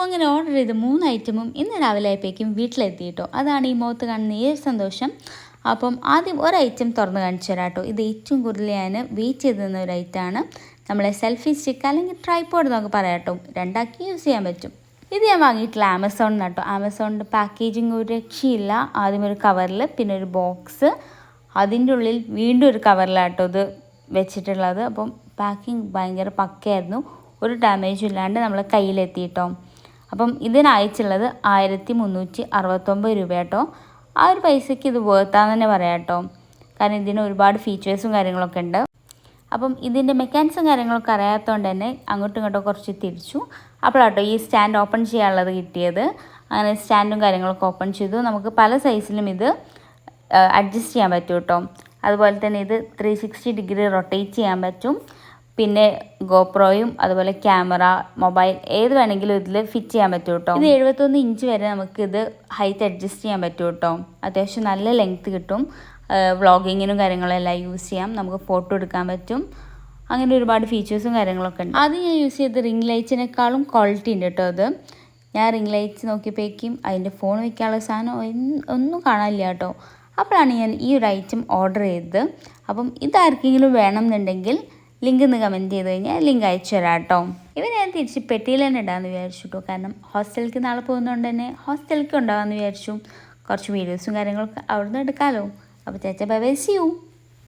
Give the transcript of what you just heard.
അങ്ങനെ ഓർഡർ ചെയ്ത് 3 ഐറ്റമും ഇന്ന് രാവിലെ ആയപ്പോഴേക്കും വീട്ടിലെത്തി കേട്ടോ. അതാണ് ഈ മുഖത്ത് കാണുന്ന ഏത് സന്തോഷം. അപ്പം ആദ്യം ഒരു ഐറ്റം തുറന്ന് കാണിച്ചു തരാം കേട്ടോ. ഇത് ഏറ്റവും കൂടുതൽ ഞാൻ വെയിറ്റ് ചെയ്ത് നിന്ന ഒരു ഐറ്റമാണ്. നമ്മളെ സെൽഫി സ്റ്റിക്ക് അല്ലെങ്കിൽ ട്രൈപോഡ് എന്നൊക്കെ പറയാം കേട്ടോ. രണ്ടാക്കി യൂസ് ചെയ്യാൻ പറ്റും. ഇത് ഞാൻ വാങ്ങിയിട്ടില്ല ആമസോണിൽ നിന്ന് കേട്ടോ. ആമസോണിൻ്റെ പാക്കേജിങ് ഒരു രക്ഷയില്ല. ആദ്യം ഒരു കവറിൽ, പിന്നെ ഒരു ബോക്സ്, അതിൻ്റെ ഉള്ളിൽ വീണ്ടും ഒരു കവറിലാട്ടോ ഇത് വെച്ചിട്ടുള്ളത്. അപ്പം പാക്കിങ് ഭയങ്കര പക്കയായിരുന്നു. ഒരു ഡാമേജും ഇല്ലാണ്ട് നമ്മൾ കയ്യിലെത്തിയിട്ടോ. അപ്പം ഇതിനയച്ചുള്ളത് 1369 രൂപ കേട്ടോ. ആ ഒരു പൈസയ്ക്ക് ഇത് വേർത്താന്ന് തന്നെ പറയാം കേട്ടോ. കാരണം ഇതിന് ഒരുപാട് ഫീച്ചേഴ്സും കാര്യങ്ങളൊക്കെ ഉണ്ട്. അപ്പം ഇതിൻ്റെ മെക്കാനിക്സും കാര്യങ്ങളൊക്കെ അറിയാത്തതുകൊണ്ട് തന്നെ അങ്ങോട്ടും ഇങ്ങോട്ടും കുറച്ച് തിരിച്ചു. അപ്പോഴാട്ടോ ഈ സ്റ്റാൻഡ് ഓപ്പൺ ചെയ്യാനുള്ളത് കിട്ടിയത്. അങ്ങനെ സ്റ്റാൻഡും കാര്യങ്ങളൊക്കെ ഓപ്പൺ ചെയ്തു. നമുക്ക് പല സൈസിലും ഇത് അഡ്ജസ്റ്റ് ചെയ്യാൻ പറ്റും കേട്ടോ. അതുപോലെ തന്നെ ഇത് 360 ഡിഗ്രി റൊട്ടേറ്റ് ചെയ്യാൻ പറ്റും. പിന്നെ ഗോപ്രോയും അതുപോലെ ക്യാമറ, മൊബൈൽ ഏത് വേണമെങ്കിലും ഇതിൽ ഫിറ്റ് ചെയ്യാൻ പറ്റും കേട്ടോ. ഇത് 71 ഇഞ്ച് വരെ നമുക്കിത് ഹൈറ്റ് അഡ്ജസ്റ്റ് ചെയ്യാൻ പറ്റും കേട്ടോ. അത്യാവശ്യം നല്ല ലെങ്ത്ത് കിട്ടും. വ്ളോഗിങ്ങിനും കാര്യങ്ങളെല്ലാം യൂസ് ചെയ്യാം. നമുക്ക് ഫോട്ടോ എടുക്കാൻ പറ്റും. അങ്ങനെ ഒരുപാട് ഫീച്ചേഴ്സും കാര്യങ്ങളൊക്കെ ഉണ്ട്. ആദ്യം ഞാൻ യൂസ് ചെയ്ത റിംഗ് ലൈറ്റ്സിനേക്കാളും ക്വാളിറ്റി ഉണ്ട് കേട്ടോ. അത് ഞാൻ റിംഗ് ലൈറ്റ്സ് നോക്കിയപ്പോഴേക്കും അതിൻ്റെ ഫോൺ വയ്ക്കാനുള്ള സാധനം ഒന്നും കാണാനില്ല കേട്ടോ. അപ്പോഴാണ് ഞാൻ ഈ ഒരു ഐറ്റം ഓർഡർ ചെയ്തത്. അപ്പം ഇതാർക്കെങ്കിലും വേണമെന്നുണ്ടെങ്കിൽ ലിങ്ക് ഒന്ന് കമൻറ്റ് ചെയ്ത് കഴിഞ്ഞാൽ ലിങ്ക് അയച്ചു തരാം കേട്ടോ. ഇവ ഞാൻ തിരിച്ച് പെട്ടിയിൽ തന്നെ ഇടാമെന്ന് വിചാരിച്ചു കേട്ടോ. കാരണം ഹോസ്റ്റലിലേക്ക് നാളെ പോകുന്നതുകൊണ്ട് തന്നെ ഹോസ്റ്റലിലേക്ക് ഉണ്ടാകാമെന്ന് വിചാരിച്ചു. കുറച്ച് വീഡിയോസും കാര്യങ്ങളൊക്കെ അവിടെ നിന്ന് എടുക്കാമല്ലോ. അപ്പോൾ ചേച്ചാ ബൈ ബൈ, സീ യു.